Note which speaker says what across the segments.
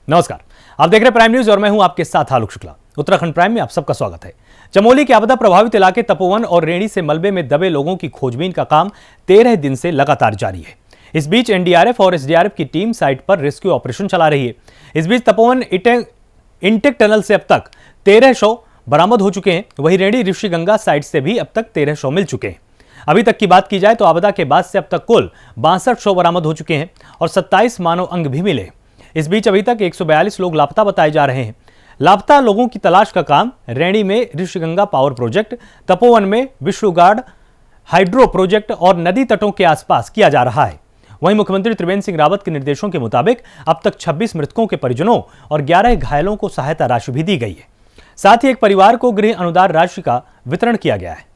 Speaker 1: नमस्कार, आप देख रहे हैं प्राइम न्यूज और मैं हूं आपके साथ आलोक शुक्ला। उत्तराखंड प्राइम में आप सबका स्वागत है। चमोली के आपदा प्रभावित इलाके तपोवन और रेणी से मलबे में दबे लोगों की खोजबीन का काम 13 दिन से लगातार जारी है। इस बीच एनडीआरएफ और एसडीआरएफ की टीम साइट पर रेस्क्यू ऑपरेशन चला रही है। इस बीच तपोवन इंटेक टनल से अब तक 13 शव बरामद हो चुके हैं। वहीं रेणी ऋषिगंगा साइट से भी अब तक 13 शव मिल चुके हैं। अभी तक की बात की जाए तो आपदा के बाद से अब तक कुल 62 शव बरामद हो चुके हैं और 27 मानव अंग भी मिले। इस बीच अभी तक 142 लोग लापता बताए जा रहे हैं। लापता लोगों की तलाश का काम रेणी में ऋषिगंगा पावर प्रोजेक्ट, तपोवन में विष्णुगाड हाइड्रो प्रोजेक्ट और नदी तटों के आसपास किया जा रहा है। वहीं मुख्यमंत्री त्रिवेंद्र सिंह रावत के निर्देशों के मुताबिक अब तक 26 मृतकों के परिजनों और 11 घायलों को सहायता राशि भी दी गई है। साथ ही एक परिवार को गृह अनुदान राशि का वितरण किया गया है।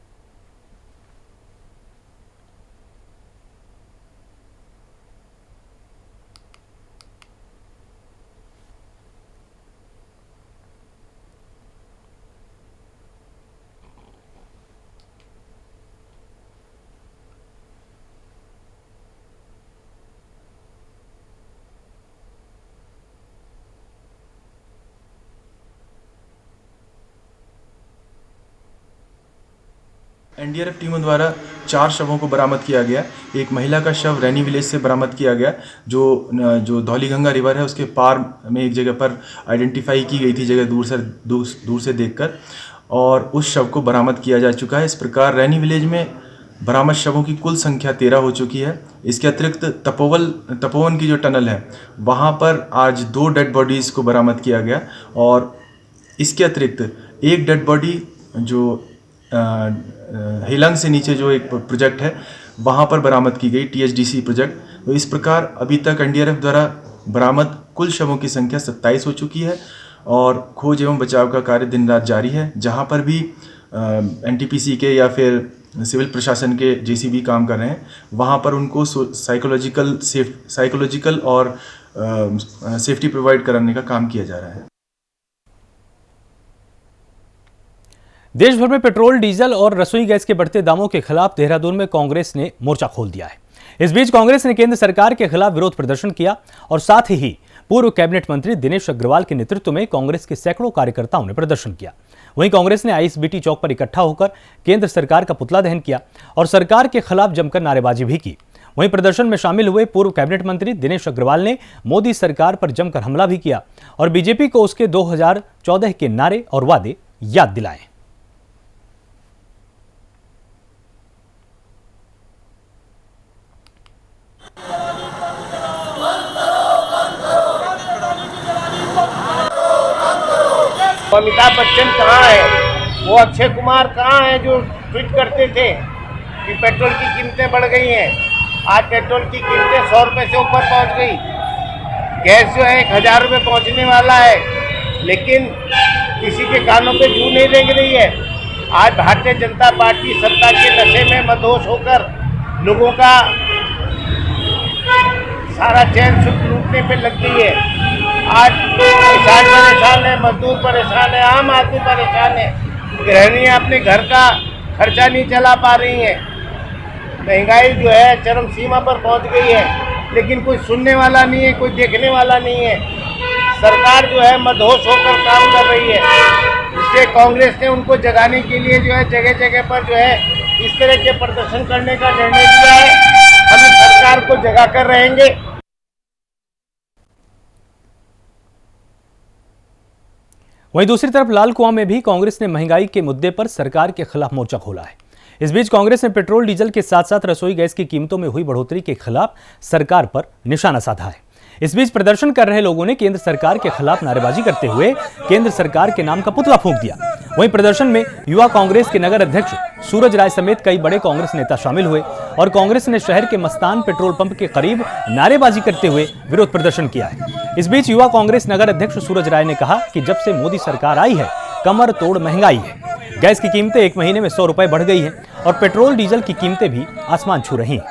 Speaker 2: एनडीआरएफ टीमों द्वारा 4 शवों को बरामद किया गया। एक महिला का शव रैनी विलेज से बरामद किया गया, जो धौलीगंगा रिवर है उसके पार में एक जगह पर आइडेंटिफाई की गई थी, जगह दूर से देखकर, और उस शव को बरामद किया जा चुका है। इस प्रकार रैनी विलेज में बरामद शवों की कुल संख्या 13 हो चुकी है। इसके अतिरिक्त तपोवन की जो टनल है वहाँ पर आज 2 डेड बॉडीज़ को बरामद किया गया और इसके अतिरिक्त एक डेड बॉडी जो हेलंग से नीचे जो एक प्रोजेक्ट है वहाँ पर बरामद की गई, टीएचडीसी प्रोजेक्ट। तो इस प्रकार अभी तक एनडीआरएफ द्वारा बरामद कुल शवों की संख्या 27 हो चुकी है और खोज एवं बचाव का कार्य दिन रात जारी है। जहाँ पर भी एनटीपीसी के या फिर सिविल प्रशासन के जेसीबी काम कर रहे हैं वहाँ पर उनको साइकोलॉजिकल और सेफ्टी प्रोवाइड कराने का काम किया जा रहा है।
Speaker 1: देश भर में पेट्रोल, डीजल और रसोई गैस के बढ़ते दामों के खिलाफ देहरादून में कांग्रेस ने मोर्चा खोल दिया है। इस बीच कांग्रेस ने केंद्र सरकार के खिलाफ विरोध प्रदर्शन किया और साथ ही पूर्व कैबिनेट मंत्री दिनेश अग्रवाल के नेतृत्व में कांग्रेस के सैकड़ों कार्यकर्ताओं ने प्रदर्शन किया। वहीं कांग्रेस ने आईएसबीटी चौक पर इकट्ठा होकर केंद्र सरकार का पुतला दहन किया और सरकार के खिलाफ जमकर नारेबाजी भी की। वहीं प्रदर्शन में शामिल हुए पूर्व कैबिनेट मंत्री दिनेश अग्रवाल ने मोदी सरकार पर जमकर हमला भी किया और बीजेपी को उसके 2014 के नारे और वादे याद दिलाए।
Speaker 3: अमिताभ बच्चन कहाँ है, वो अक्षय कुमार कहाँ है जो ट्वीट करते थे कि पेट्रोल की कीमतें बढ़ गई हैं। आज पेट्रोल की कीमतें 100 रुपये से ऊपर पहुँच गई। गैस जो है 1000 रुपये पहुँचने वाला है, लेकिन किसी के कानों पे जू नहीं रेंग रही है। आज भारतीय जनता पार्टी सत्ता के नशे में मदहोश होकर लोगों का सारा चैन सुख लूटने पे लग गई है। आज किसान परेशान है, मजदूर परेशान है, आम आदमी परेशान है, गृहिणियाँ अपने घर का खर्चा नहीं चला पा रही हैं। महंगाई जो है चरम सीमा पर पहुंच गई है, लेकिन कोई सुनने वाला नहीं है, कोई देखने वाला नहीं है। सरकार जो है मदहोश होकर काम कर रही है। इसलिए कांग्रेस ने उनको जगाने के लिए जो है जगह जगह पर जो है इस तरह के प्रदर्शन करने का निर्णय लिया है। हम सरकार को जगा कर रहेंगे।
Speaker 1: वहीं दूसरी तरफ लालकुआं में भी कांग्रेस ने महंगाई के मुद्दे पर सरकार के खिलाफ मोर्चा खोला है। इस बीच कांग्रेस ने पेट्रोल, डीजल के साथ साथ रसोई गैस की कीमतों में हुई बढ़ोतरी के खिलाफ सरकार पर निशाना साधा है। इस बीच प्रदर्शन कर रहे लोगों ने केंद्र सरकार के खिलाफ नारेबाजी करते हुए केंद्र सरकार के नाम का पुतला फूंक दिया। वहीं प्रदर्शन में युवा कांग्रेस के नगर अध्यक्ष सूरज राय समेत कई बड़े कांग्रेस नेता शामिल हुए और कांग्रेस ने शहर के मस्तान पेट्रोल पंप के करीब नारेबाजी करते हुए विरोध प्रदर्शन किया है। इस बीच युवा कांग्रेस नगर अध्यक्ष सूरज राय ने कहा कि जब से मोदी सरकार आई है कमर तोड़ महंगाई है। गैस की कीमतें एक महीने में 100 रुपए बढ़ गई हैं और पेट्रोल डीजल की कीमतें भी आसमान छू रही हैं।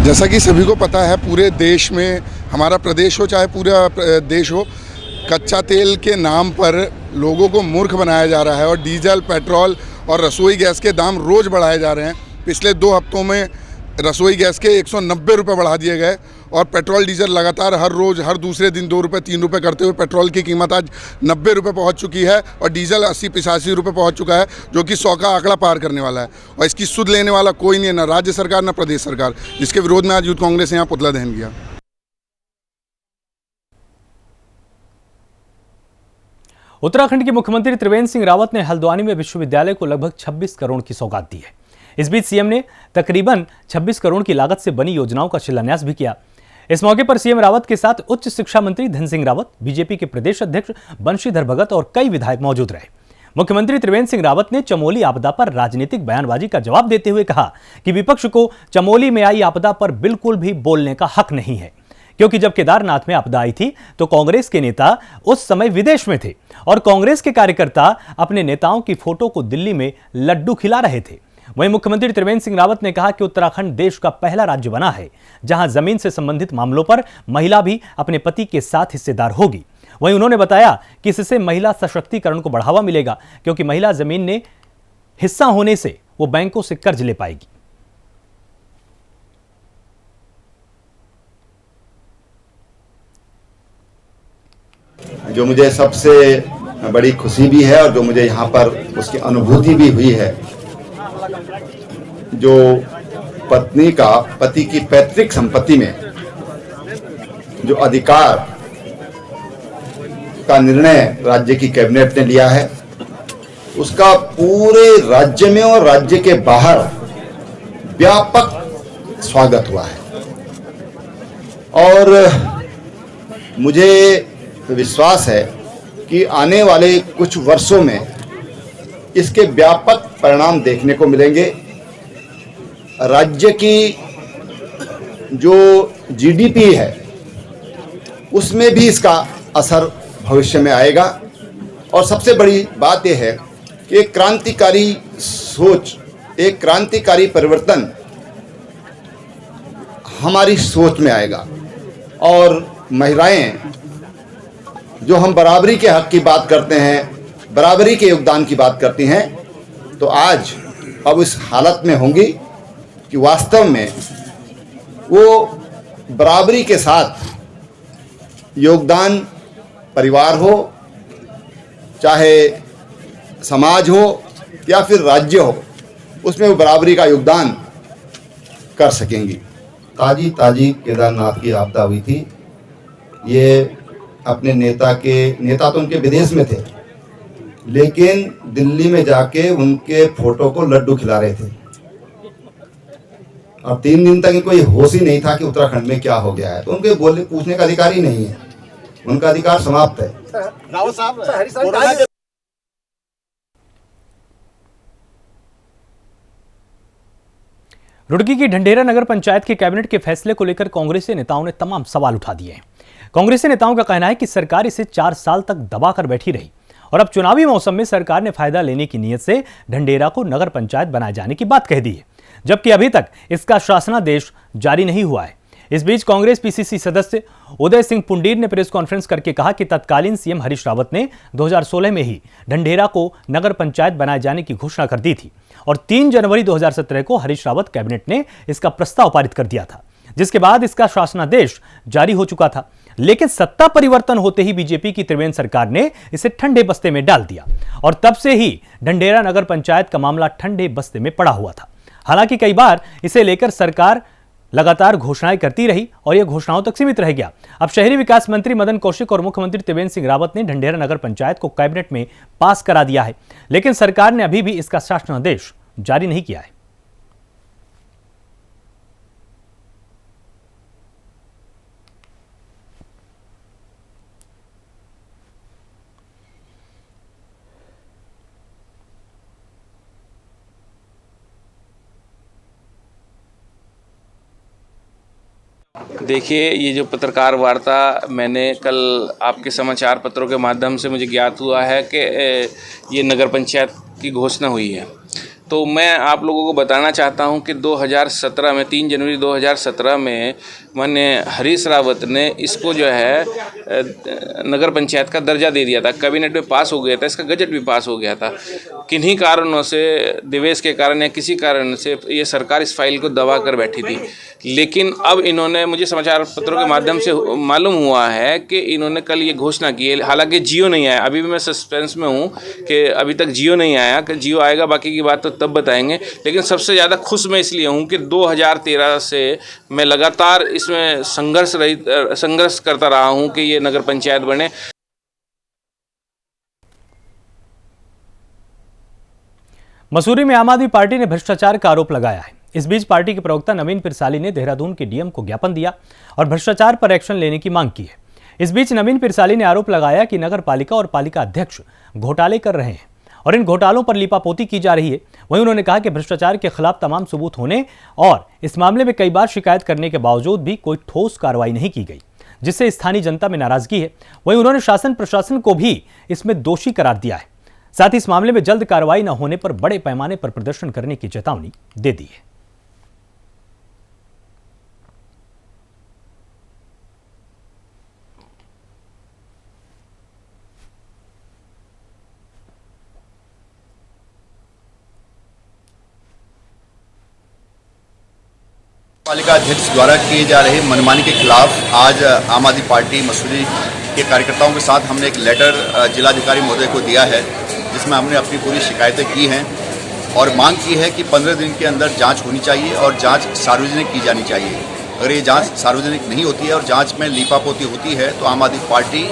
Speaker 4: जैसा कि सभी को पता है, पूरे देश में, हमारा प्रदेश हो चाहे पूरा देश हो, कच्चा तेल के नाम पर लोगों को मूर्ख बनाया जा रहा है और डीजल, पेट्रोल और रसोई गैस के दाम रोज़ बढ़ाए जा रहे हैं। पिछले 2 हफ्तों में रसोई गैस के 190 रुपये बढ़ा दिए गए और पेट्रोल डीजल लगातार हर रोज़ हर दूसरे दिन 2 रुपये 3 रुपये करते हुए पेट्रोल की कीमत आज 90 रुपये पहुँच चुकी है और डीजल 80-85 रुपये पहुँच चुका है, जो कि 100 का आंकड़ा पार करने वाला है। और इसकी सुध लेने वाला कोई नहीं है, ना राज्य सरकार ना प्रदेश सरकार, जिसके विरोध में आज यूथ कांग्रेस ने यहाँ पुतला दहन किया।
Speaker 1: उत्तराखंड के मुख्यमंत्री त्रिवेंद्र सिंह रावत ने हल्द्वानी में विश्वविद्यालय को लगभग 26 करोड़ की सौगात दी है। इस बीच सीएम ने तकरीबन 26 करोड़ की लागत से बनी योजनाओं का शिलान्यास भी किया। इस मौके पर सीएम रावत के साथ उच्च शिक्षा मंत्री धन सिंह रावत, बीजेपी के प्रदेश अध्यक्ष बंशीधर भगत और कई विधायक मौजूद रहे। मुख्यमंत्री त्रिवेंद्र सिंह रावत ने चमोली आपदा पर राजनीतिक बयानबाजी का जवाब देते हुए कहा कि विपक्ष को चमोली में आई आपदा पर बिल्कुल भी बोलने का हक नहीं है, क्योंकि जब केदारनाथ में आपदा आई थी तो कांग्रेस के नेता उस समय विदेश में थे और कांग्रेस के कार्यकर्ता अपने नेताओं की फोटो को दिल्ली में लड्डू खिला रहे थे। वहीं मुख्यमंत्री त्रिवेंद्र सिंह रावत ने कहा कि उत्तराखंड देश का पहला राज्य बना है जहां जमीन से संबंधित मामलों पर महिला भी अपने पति के साथ हिस्सेदार होगी। वहीं उन्होंने बताया कि इससे महिला सशक्तिकरण को बढ़ावा मिलेगा, क्योंकि महिला जमीन में हिस्सा होने से वो बैंकों से कर्ज ले पाएगी।
Speaker 5: जो मुझे सबसे बड़ी खुशी भी है और जो मुझे यहाँ पर उसकी अनुभूति भी हुई है, जो पत्नी का पति की पैतृक संपत्ति में जो अधिकार का निर्णय राज्य की कैबिनेट ने लिया है, उसका पूरे राज्य में और राज्य के बाहर व्यापक स्वागत हुआ है। और मुझे विश्वास है कि आने वाले कुछ वर्षों में इसके व्यापक परिणाम देखने को मिलेंगे। राज्य की जो जीडीपी है उसमें भी इसका असर भविष्य में आएगा। और सबसे बड़ी बात यह है कि एक क्रांतिकारी सोच, एक क्रांतिकारी परिवर्तन हमारी सोच में आएगा। और महिलाएं, जो हम बराबरी के हक की बात करते हैं, बराबरी के योगदान की बात करती हैं, तो आज अब इस हालत में होंगी कि वास्तव में वो बराबरी के साथ योगदान, परिवार हो, चाहे समाज हो या फिर राज्य हो, उसमें वो बराबरी का योगदान कर सकेंगी। ताजी केदारनाथ की आपदा हुई थी। ये अपने नेता तो उनके विदेश में थे, लेकिन दिल्ली में जाके उनके फोटो को लड्डू खिला रहे थे और 3 दिन तक इनको ये होश ही नहीं था कि उत्तराखंड में क्या हो गया है। तो उनके पूछने का अधिकार ही नहीं है, उनका अधिकार समाप्त है।
Speaker 6: रावत साहब,
Speaker 1: रुड़की की ढंढेरा नगर पंचायत के कैबिनेट के फैसले को लेकर कांग्रेसी नेताओं ने तमाम सवाल उठा दिए हैं। कांग्रेसी नेताओं का कहना है कि सरकार इसे 4 साल तक दबाकर बैठी रही और अब चुनावी मौसम में सरकार ने फायदा लेने की नीयत से ढंढेरा को नगर पंचायत बनाए जाने की बात कह दी है, जबकि अभी तक इसका शासनादेश जारी नहीं हुआ है। इस बीच कांग्रेस पीसीसी सदस्य उदय सिंह पुंडीर ने प्रेस कॉन्फ्रेंस करके कहा कि तत्कालीन सीएम हरीश रावत ने 2016 में ही ढंढेरा को नगर पंचायत बनाए जाने की घोषणा कर दी थी और 3 जनवरी 2017 को हरीश रावत कैबिनेट ने इसका प्रस्ताव पारित कर दिया था, जिसके बाद इसका शासनादेश जारी हो चुका था। लेकिन सत्ता परिवर्तन होते ही बीजेपी की त्रिवेंद्र सरकार ने इसे ठंडे बस्ते में डाल दिया और तब से ही ढंढेरा नगर पंचायत का मामला ठंडे बस्ते में पड़ा हुआ था। हालांकि कई बार इसे लेकर सरकार लगातार घोषणाएं करती रही और यह घोषणाओं तक सीमित रह गया। अब शहरी विकास मंत्री मदन कौशिक और मुख्यमंत्री त्रिवेंद्र सिंह रावत ने ढंढेरा नगर पंचायत को कैबिनेट में पास करा दिया है, लेकिन सरकार ने अभी भी इसका शासनादेश जारी नहीं किया है।
Speaker 7: देखिए, ये जो पत्रकार वार्ता मैंने कल आपके समाचार पत्रों के माध्यम से मुझे ज्ञात हुआ है कि ये नगर पंचायत की घोषणा हुई है। तो मैं आप लोगों को बताना चाहता हूं कि 2017 में 3 जनवरी 2017 में माननीय हरीश रावत ने इसको जो है नगर पंचायत का दर्जा दे दिया था, कैबिनेट में पास हो गया था, इसका गजट भी पास हो गया था। किन्हीं कारणों से, दिवेश के कारण या किसी कारण से ये सरकार इस फाइल को दबा कर बैठी थी। लेकिन अब इन्होंने, मुझे समाचार पत्रों के माध्यम से मालूम हुआ है कि इन्होंने कल ये घोषणा की है, हालांकि जियो नहीं आया, अभी भी मैं सस्पेंस में हूँ कि अभी तक जियो नहीं आया, कि जियो आएगा बाकी की बात तो तब बताएंगे। लेकिन सबसे ज़्यादा खुश मैं इसलिए हूँ कि 2013 से मैं लगातार इसमें संघर्ष करता रहा हूँ कि ये नगर पंचायत बने।
Speaker 1: मसूरी में आम आदमी पार्टी ने भ्रष्टाचार का आरोप लगाया है। इस बीच पार्टी के प्रवक्ता नवीन पिरसाली ने देहरादून के डीएम को ज्ञापन दिया और भ्रष्टाचार पर एक्शन लेने की मांग की है। इस बीच नवीन पिरसाली ने आरोप लगाया कि नगर पालिका और पालिका अध्यक्ष घोटाले कर रहे हैं और इन घोटालों पर लीपापोती की जा रही है। वहीं उन्होंने कहा कि भ्रष्टाचार के खिलाफ तमाम सबूत होने और इस मामले में कई बार शिकायत करने के बावजूद भी कोई ठोस कार्रवाई नहीं की गई, जिससे स्थानीय जनता में नाराजगी है। वहीं उन्होंने शासन प्रशासन को भी इसमें दोषी करार दिया है। साथ ही इस मामले में जल्द कार्रवाई न होने पर बड़े पैमाने पर प्रदर्शन करने की चेतावनी दे दी है।
Speaker 5: पालिका अध्यक्ष द्वारा किए जा रहे मनमानी के खिलाफ आज आम आदमी पार्टी मसूरी के कार्यकर्ताओं के साथ हमने एक लेटर जिलाधिकारी महोदय को दिया है, जिसमें हमने अपनी पूरी शिकायतें की हैं और मांग की है कि 15 दिन के अंदर जांच होनी चाहिए और जांच सार्वजनिक की जानी चाहिए। अगर ये जांच सार्वजनिक नहीं होती है और जांच में लीपापोती होती है तो आम आदमी पार्टी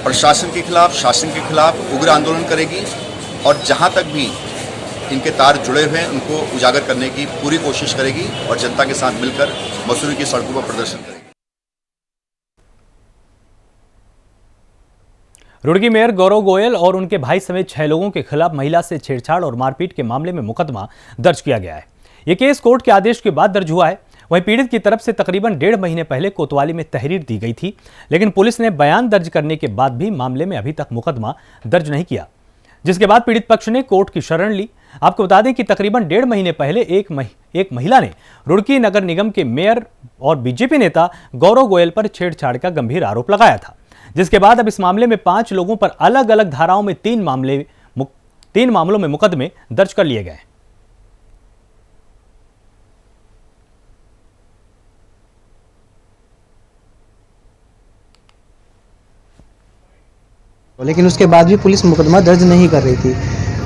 Speaker 5: प्रशासन के खिलाफ, शासन के खिलाफ उग्र आंदोलन करेगी और जहाँ तक भी इनके तार जुड़े हुए हैं उनको उजागर करने की पूरी कोशिश करेगी और जनता के साथ मिलकर मसूरी की सड़कों पर प्रदर्शन करेगी।
Speaker 1: रुड़की मेयर गौरव गोयल और उनके भाई समेत 6 लोगों के खिलाफ महिला से छेड़छाड़ और मारपीट के मामले में मुकदमा दर्ज किया गया है। यह केस कोर्ट के आदेश के बाद दर्ज हुआ है। वहीं पीड़ित की तरफ से तकरीबन 1.5 महीने पहले कोतवाली में तहरीर दी गई थी, लेकिन पुलिस ने बयान दर्ज करने के बाद भी मामले में अभी तक मुकदमा दर्ज नहीं किया, जिसके बाद पीड़ित पक्ष ने कोर्ट की शरण ली। आपको बता दें कि तकरीबन 1.5 महीने पहले एक महिला ने रुड़की नगर निगम के मेयर और बीजेपी नेता गौरव गोयल पर छेड़छाड़ का गंभीर आरोप लगाया था, जिसके बाद अब इस मामले में 5 लोगों पर अलग अलग धाराओं में 3 मामलों में मुकदमे दर्ज कर लिए गए।
Speaker 8: लेकिन उसके बाद भी पुलिस मुकदमा दर्ज नहीं कर रही थी।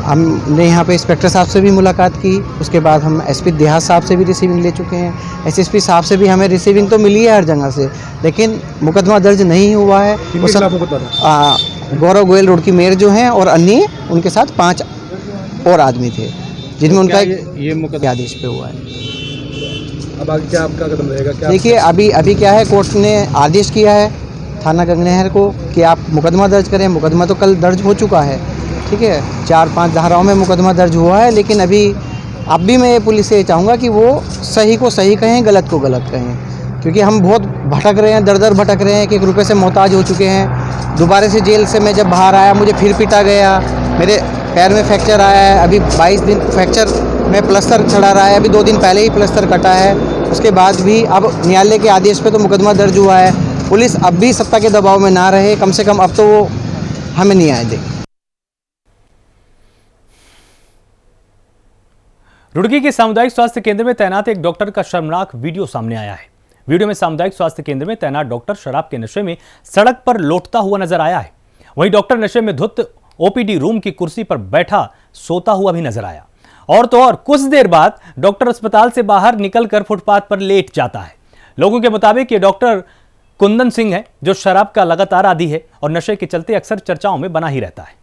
Speaker 8: हमने यहाँ पे इंस्पेक्टर साहब से भी मुलाकात की, उसके बाद हम एसपी देहात साहब से भी रिसीविंग ले चुके हैं, एसएसपी साहब से भी हमें रिसीविंग तो मिली है हर जगह से, लेकिन मुकदमा दर्ज नहीं हुआ है। गौरव गोयल रुड़की मेयर जो हैं और अन्य उनके साथ 5 और आदमी थे, जिनमें उनका ये मुकदमा आदेश पे हुआ है।
Speaker 6: अब आगे क्या आपका कदम रहेगा?
Speaker 8: देखिए अभी क्या है, कोर्ट ने आदेश किया है थाना गंगनहर को कि आप मुकदमा दर्ज करें। मुकदमा तो कल दर्ज हो चुका है, ठीक है, 4-5 धाराओं में मुकदमा दर्ज हुआ है, लेकिन अब भी मैं पुलिस से चाहूँगा कि वो सही को सही कहें, गलत को गलत कहें, क्योंकि हम बहुत भटक रहे हैं, दर भटक रहे हैं कि 1 रुपये से मोहताज हो चुके हैं। दोबारा से जेल से मैं जब बाहर आया मुझे फिर पीटा गया, मेरे पैर में फ्रैक्चर आया है, अभी 22 दिन फ्रैक्चर में प्लस्तर चढ़ा रहा है, अभी 2 दिन पहले ही प्लस्तर कटा है। उसके बाद भी अब न्यायालय के आदेश पे तो मुकदमा दर्ज हुआ है। पुलिस अब भी सत्ता के दबाव में ना रहे, कम से कम अब तो वो हमें नहीं आए दे।
Speaker 1: रुड़की के सामुदायिक स्वास्थ्य केंद्र में तैनात एक डॉक्टर का शर्मनाक वीडियो सामने आया है। वीडियो में सामुदायिक स्वास्थ्य केंद्र में तैनात डॉक्टर शराब के नशे में सड़क पर लौटता हुआ नजर आया है। वहीं डॉक्टर नशे में धुत ओपीडी रूम की कुर्सी पर बैठा सोता हुआ भी नजर आया। और तो और कुछ देर बाद डॉक्टर अस्पताल से बाहर निकलकर फुटपाथ पर लेट जाता है। लोगों के मुताबिक ये डॉक्टर कुंदन सिंह है, जो शराब का लगातार आदी है और नशे के चलते अक्सर चर्चाओं में बना ही रहता है।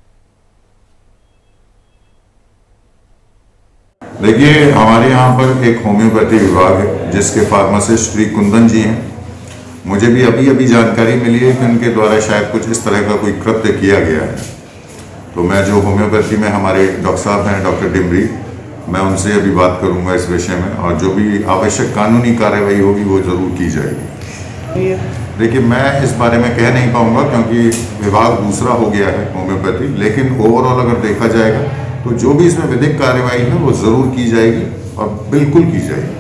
Speaker 9: देखिए, हमारे यहाँ पर एक होम्योपैथी विभाग है जिसके फार्मासिस्ट श्री कुंदन जी हैं। मुझे भी अभी जानकारी मिली है कि उनके द्वारा शायद कुछ इस तरह का कोई कृत्य किया गया है। तो मैं जो होम्योपैथी में हमारे डॉक्टर साहब हैं, डॉक्टर डिमरी, मैं उनसे अभी बात करूंगा इस विषय में और जो भी आवश्यक कानूनी कार्रवाई होगी वो जरूर की जाएगी। देखिए, मैं इस बारे में कह नहीं पाऊंगा क्योंकि विभाग दूसरा हो गया है होम्योपैथी, लेकिन ओवरऑल अगर देखा जाएगा तो जो भी इसमें विधिक कार्यवाही है वो जरूर की जाएगी और बिल्कुल की जाएगी।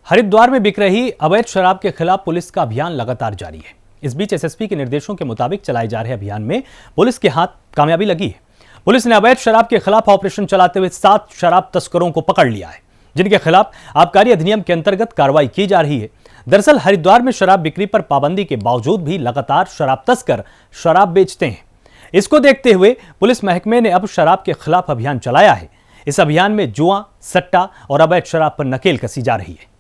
Speaker 1: हरिद्वार में बिक रही अवैध शराब के खिलाफ पुलिस का अभियान लगातार जारी है। इस बीच एसएसपी के निर्देशों के मुताबिक चलाए जा रहे अभियान में पुलिस के हाथ कामयाबी लगी है। पुलिस ने अवैध शराब के खिलाफ ऑपरेशन चलाते हुए 7 शराब तस्करों को पकड़ लिया है, जिनके खिलाफ आबकारी अधिनियम के अंतर्गत कार्रवाई की जा रही है। दरअसल हरिद्वार में शराब बिक्री पर पाबंदी के बावजूद भी लगातार शराब तस्कर शराब बेचते हैं। इसको देखते हुए पुलिस महकमे ने अब शराब के खिलाफ अभियान चलाया है। इस अभियान में जुआ, सट्टा और अवैध शराब पर नकेल कसी जा रही है।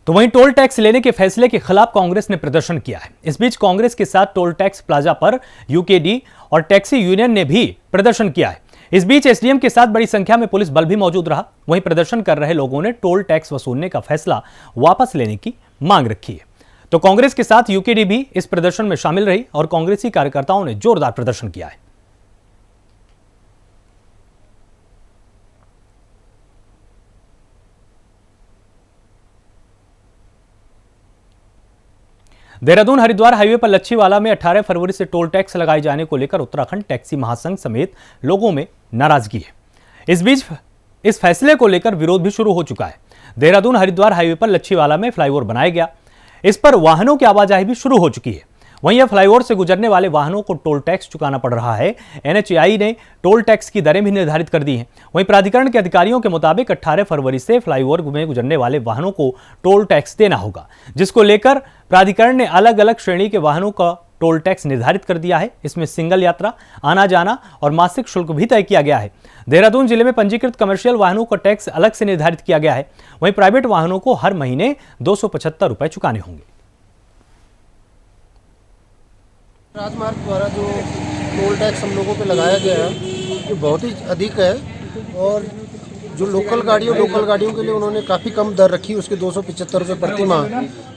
Speaker 1: तो वहीं टोल टैक्स लेने के फैसले के खिलाफ कांग्रेस ने प्रदर्शन किया है। इस बीच कांग्रेस के साथ टोल टैक्स प्लाजा पर यूकेडी और टैक्सी यूनियन ने भी प्रदर्शन किया है। इस बीच एसडीएम के साथ बड़ी संख्या में पुलिस बल भी मौजूद रहा। वहीं प्रदर्शन कर रहे लोगों ने टोल टैक्स वसूलने का फैसला वापस लेने की मांग रखी है। तो कांग्रेस के साथ यूकेडी भी इस प्रदर्शन में शामिल रही और कांग्रेसी कार्यकर्ताओं ने जोरदार प्रदर्शन किया है। देहरादून हरिद्वार हाईवे पर लच्छीवाला में 18 फरवरी से टोल टैक्स लगाए जाने को लेकर उत्तराखंड टैक्सी महासंघ समेत लोगों में नाराजगी है। इस बीच इस फैसले को लेकर विरोध भी शुरू हो चुका है। देहरादून हरिद्वार हाईवे पर लच्छीवाला में फ्लाईओवर बनाया गया, इस पर वाहनों की आवाजाही भी शुरू हो चुकी है। वहीं यह फ्लाईओवर से गुजरने वाले वाहनों को टोल टैक्स चुकाना पड़ रहा है। एनएचएआई ने टोल टैक्स की दरें भी निर्धारित कर दी हैं। वहीं प्राधिकरण के अधिकारियों के मुताबिक 18 फरवरी से फ्लाईओवर में गुजरने वाले वाहनों को टोल टैक्स देना होगा, जिसको लेकर प्राधिकरण ने अलग अलग श्रेणी के वाहनों का टोल टैक्स निर्धारित कर दिया है। इसमें सिंगल यात्रा, आना जाना और मासिक शुल्क भी तय किया गया है। देहरादून जिले में पंजीकृत कमर्शियल वाहनों का टैक्स अलग से निर्धारित किया गया है। वहीं प्राइवेट वाहनों को हर महीने 275 रुपए चुकाने होंगे।
Speaker 10: राजमार्ग द्वारा जो टोल टैक्स हम लोगों पे लगाया गया है ये बहुत ही अधिक है और जो लोकल गाड़ियों के लिए उन्होंने काफ़ी कम दर रखी, उसके 275 रुपये प्रति माह।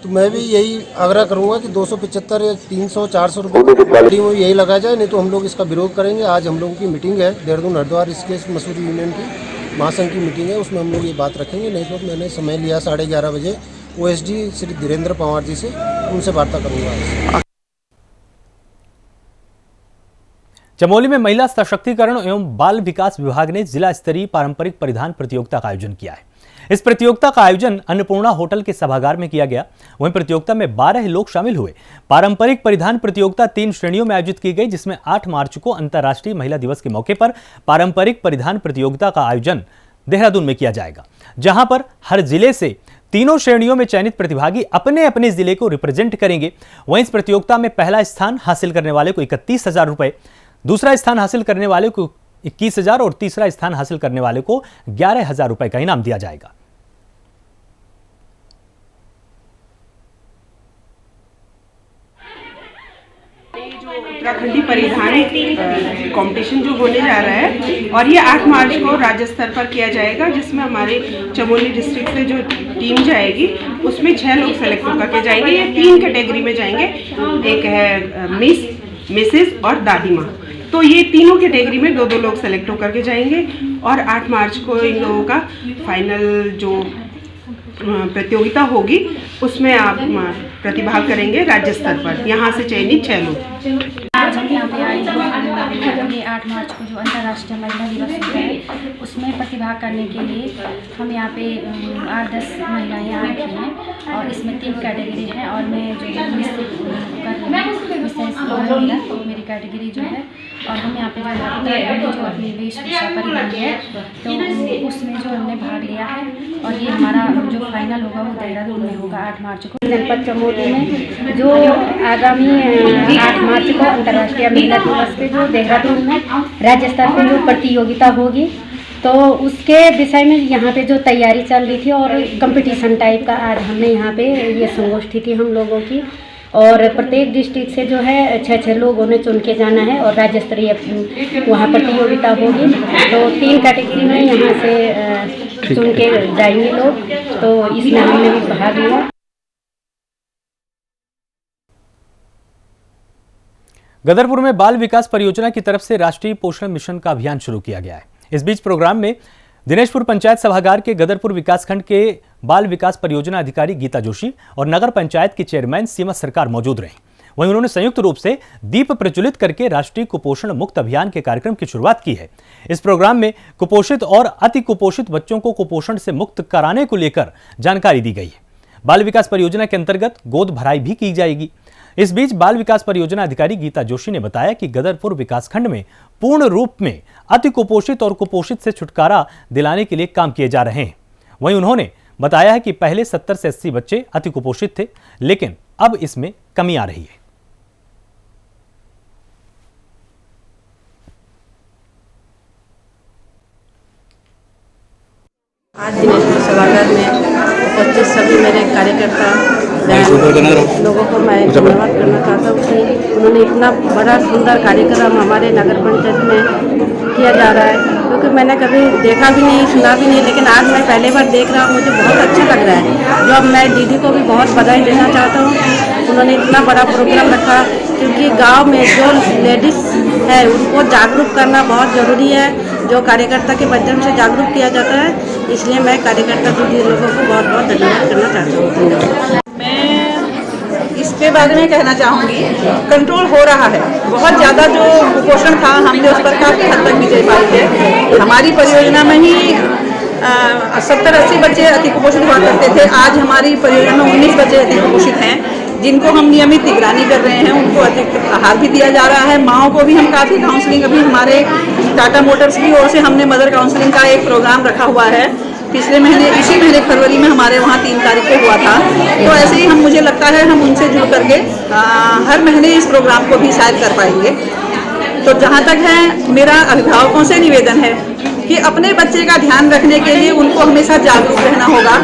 Speaker 10: तो मैं भी यही आग्रह करूंगा कि 275 या 300-400 रुपये यही लगाया जाए, नहीं तो हम लोग इसका विरोध करेंगे। आज हम लोगों की मीटिंग है देहरादून हरिद्वार इसके मसूरी यूनियन की महासंघ की मीटिंग है, उसमें हम लोग ये बात रखेंगे। नहीं तो मैंने समय लिया 11:30 बजे OSD श्री धीरेन्द्र पंवार जी से, उनसे वार्ता करूँगा।
Speaker 1: चमोली में महिला सशक्तिकरण एवं बाल विकास विभाग ने जिला स्तरीय पारंपरिक परिधान प्रतियोगिता का आयोजन किया है। इस प्रतियोगिता का आयोजन अन्नपूर्णा होटल के सभागार में किया गया। वहीं प्रतियोगिता में 12 लोग शामिल हुए। पारंपरिक परिधान प्रतियोगिता 3 श्रेणियों में आयोजित की गई, जिसमें 8 मार्च को अंतर्राष्ट्रीय महिला दिवस के मौके पर पारंपरिक परिधान प्रतियोगिता का आयोजन देहरादून में किया जाएगा, जहां पर हर जिले से तीनों श्रेणियों में चयनित प्रतिभागी अपने अपने जिले को रिप्रेजेंट करेंगे। वहीं इस प्रतियोगिता में पहला स्थान हासिल करने वाले को 31,000 रुपए, दूसरा स्थान हासिल करने वाले को 21,000 और तीसरा स्थान हासिल करने वाले को 11,000 रुपए का इनाम दिया जाएगा।
Speaker 11: उत्तराखंडी परिधान कंपटीशन जो होने जा रहा है और ये 8 मार्च को राज्य स्तर पर किया जाएगा, जिसमें हमारे चमोली डिस्ट्रिक्ट से जो टीम जाएगी उसमें 6 लोग सेलेक्ट होकर के जाएंगे। ये 3 कैटेगरी में जाएंगे, एक है मिसेस और दादी माँ। तो ये तीनों कैटेगरी में 2-2 लोग सेलेक्ट होकर के जाएंगे और 8 मार्च को इन लोगों का फाइनल जो प्रतियोगिता होगी उसमें आप प्रतिभाग करेंगे राज्य स्तर पर। यहाँ से चयनित 6 लोग।
Speaker 12: आज हम यहाँ पे आए हैं 8 मार्च को जो अंतर्राष्ट्रीय महिला दिवस होता है उसमें प्रतिभाग करने के लिए हम यहाँ पे 8-10 महिलाएँ आ रखी हैं और इसमें 3 कैटेगरी हैं और मैं जो मेरी कैटेगरी जो है और हम यहाँ पे जो अपनी वेशभूषा परिधान है तो उसमें जो हमने भाग लिया है और ये हमारा जो फाइनल होगा वो देहरादून में होगा 8 मार्च को।
Speaker 13: जनपद चमोली में जो आगामी 8 मार्च को अंतर्राष्ट्रीय महिला दिवस पे जो देहरादून में राज्य स्तर पर जो प्रतियोगिता होगी तो उसके विषय में यहाँ पे जो तैयारी चल रही थी और कंपटीशन टाइप का आज हमने यहाँ पे ये संगोष्ठी थी हम लोगों की। और प्रत्येक डिस्ट्रिक्ट से जो है 6 लोगों ने चुन के जाना है और राज्य स्तरीय वहाँ प्रतियोगिता होगी। तो 3 कैटेगरी में यहाँ से चुन के जाएंगे लोग, तो इसमें हमने भी भाग लिया।
Speaker 1: गदरपुर में बाल विकास परियोजना की तरफ से राष्ट्रीय पोषण मिशन का अभियान शुरू किया गया है। इस बीच प्रोग्राम में दिनेशपुर पंचायत सभागार के गदरपुर विकासखंड के बाल विकास परियोजना अधिकारी गीता जोशी और नगर पंचायत की चेयरमैन सीमा सरकार मौजूद रहीं। वहीं उन्होंने संयुक्त रूप से दीप प्रज्वलित करके राष्ट्रीय कुपोषण मुक्त अभियान के कार्यक्रम की शुरुआत की है। इस प्रोग्राम में कुपोषित और अति कुपोषित बच्चों को कुपोषण से मुक्त कराने को लेकर जानकारी दी गई है। बाल विकास परियोजना के अंतर्गत गोद भराई भी की जाएगी। इस बीच बाल विकास परियोजना अधिकारी गीता जोशी ने बताया कि गदरपुर विकासखंड में पूर्ण रूप में अति कुपोषित और कुपोषित से छुटकारा दिलाने के लिए काम किए जा रहे हैं। वहीं उन्होंने बताया है कि पहले 70 से 80 बच्चे अति कुपोषित थे, लेकिन अब इसमें कमी आ रही है।
Speaker 14: आज दिनेशपुर सभागार में उपस्थित सभी मेरे कार्यकर्ता लोगों को मैं धन्यवाद करना चाहता हूँ कि उन्होंने इतना बड़ा सुंदर कार्यक्रम हमारे नगर पंचायत में किया जा रहा है, क्योंकि मैंने कभी देखा भी नहीं, सुना भी नहीं, लेकिन आज मैं पहले बार देख रहा हूँ। मुझे बहुत अच्छा लग रहा है। जो अब मैं दीदी को भी बहुत बधाई देना चाहता हूँ कि उन्होंने इतना बड़ा प्रोग्राम रखा, क्योंकि गाँव में जो लेडीज़ है उनको जागरूक करना बहुत ज़रूरी है। जो कार्यकर्ता के माध्यम से जागरूक किया जाता है, इसलिए मैं कार्यकर्ता दीदी लोगों को बहुत बहुत धन्यवाद करना चाहती हूँ।
Speaker 15: मैं इसके बारे में कहना चाहूँगी, कंट्रोल हो रहा है। बहुत ज़्यादा जो कुपोषण था हमने उस पर काफ़ी हद तक विजय पाई है। हमारी परियोजना में ही 70-80 बच्चे अति कुपोषित हुआ करते थे। आज हमारी परियोजना में 19 बच्चे अति कुपोषित हैं, जिनको हम नियमित निगरानी कर रहे हैं। उनको अधिक आहार भी दिया जा रहा है। माँओं को भी हम काफ़ी काउंसलिंग, अभी हमारे टाटा मोटर्स की ओर से हमने मदर काउंसलिंग का एक प्रोग्राम रखा हुआ है। पिछले महीने, इसी महीने फरवरी में हमारे वहाँ 3 तारीख को हुआ था। तो ऐसे ही हम, मुझे लगता है हम उनसे जुड़ करके हर महीने इस प्रोग्राम को भी शायद कर पाएंगे। तो जहाँ तक है, मेरा अभिभावकों से निवेदन है कि अपने बच्चे का ध्यान रखने के लिए उनको हमेशा जागरूक रहना होगा।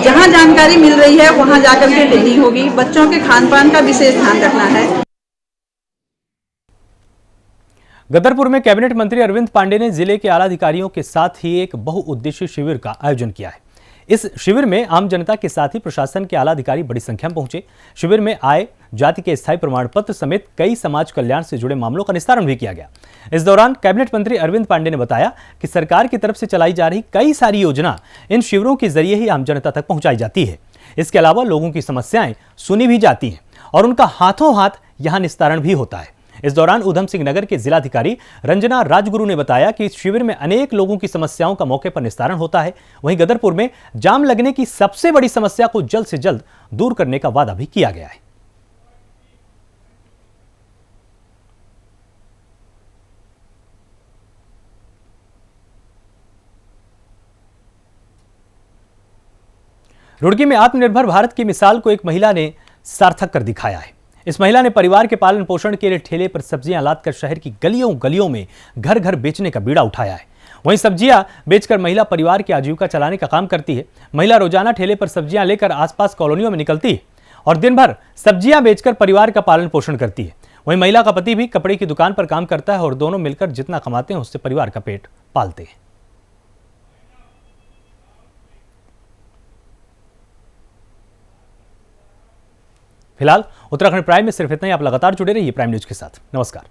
Speaker 15: जहाँ जानकारी मिल रही है वहाँ जाकर के लेनी होगी। बच्चों के खान पान का विशेष ध्यान रखना है।
Speaker 1: गदरपुर में कैबिनेट मंत्री अरविंद पांडे ने जिले के आला अधिकारियों के साथ ही एक बहुउद्देशीय शिविर का आयोजन किया है। इस शिविर में आम जनता के साथ ही प्रशासन के आला अधिकारी बड़ी संख्या में पहुंचे। शिविर में आय, जाति के स्थायी प्रमाण पत्र समेत कई समाज कल्याण से जुड़े मामलों का निस्तारण भी किया गया। इस दौरान कैबिनेट मंत्री अरविंद पांडे ने बताया कि सरकार की तरफ से चलाई जा रही कई सारी योजना इन शिविरों के जरिए ही आम जनता तक पहुंचाई जाती है। इसके अलावा लोगों की समस्याएं सुनी भी जाती हैं और उनका हाथों हाथ यहां निस्तारण भी होता है। इस दौरान उधम सिंह नगर के जिलाधिकारी रंजना राजगुरु ने बताया कि इस शिविर में अनेक लोगों की समस्याओं का मौके पर निस्तारण होता है। वहीं गदरपुर में जाम लगने की सबसे बड़ी समस्या को जल्द से जल्द दूर करने का वादा भी किया गया है। रुड़की में आत्मनिर्भर भारत की मिसाल को एक महिला ने सार्थक कर दिखाया है। इस महिला ने परिवार के पालन पोषण के लिए ठेले पर सब्जियां लादकर शहर की गलियों गलियों में घर घर बेचने का बीड़ा उठाया है। वहीं सब्जियां बेचकर महिला परिवार की आजीविका चलाने का काम करती है। महिला रोजाना ठेले पर सब्जियां लेकर आसपास कॉलोनियों में निकलती है और दिन भर सब्जियां बेचकर परिवार का पालन पोषण करती है। वहीं महिला का पति भी कपड़े की दुकान पर काम करता है और दोनों मिलकर जितना कमाते हैं उससे परिवार का पेट पालते हैं। फिलहाल उत्तराखंड प्राइम में सिर्फ इतना ही। आप लगातार जुड़े रहिए प्राइम न्यूज के साथ। नमस्कार।